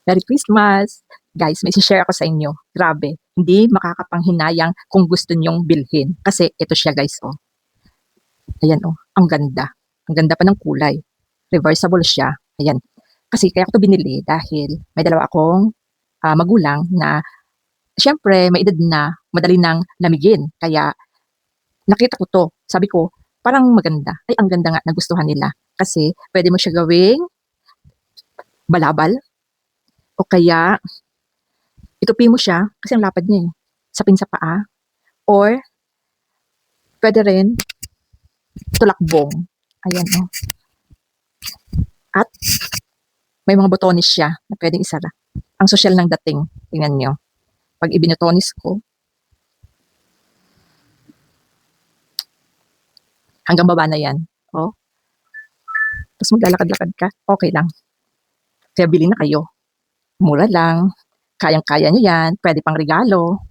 Merry Christmas! Guys, may share ako sa inyo. Grabe, hindi makakapanghinayang kung gusto nyong bilhin. Kasi ito siya guys, oh. Ayan, oh. Ang ganda. Ang ganda pa ng kulay. Reversible siya. Ayan. Kasi kaya ko to binili dahil may dalawa akong magulang na siyempre may edad na, madali nang lamigin. Kaya nakita ko to. Sabi ko, parang maganda. Ay, ang ganda nga, nagustuhan nila. Kasi pwede mo siya gawing balabal o kaya itupi mo siya kasi ang lapad niya eh. Sapin sa paa. Or pwede rin tulakbong. Ayan oh. At may mga botones siya na pwedeng isara. Ang sosyal ng dating. Tingnan nyo. Pag ibinutonis ko, hanggang baba na yan. Oh. Tapos maglalakad-lakad ka, okay lang. Kaya bili na kayo. Mura lang. Kayang-kaya nyo yan. Pwede pang regalo.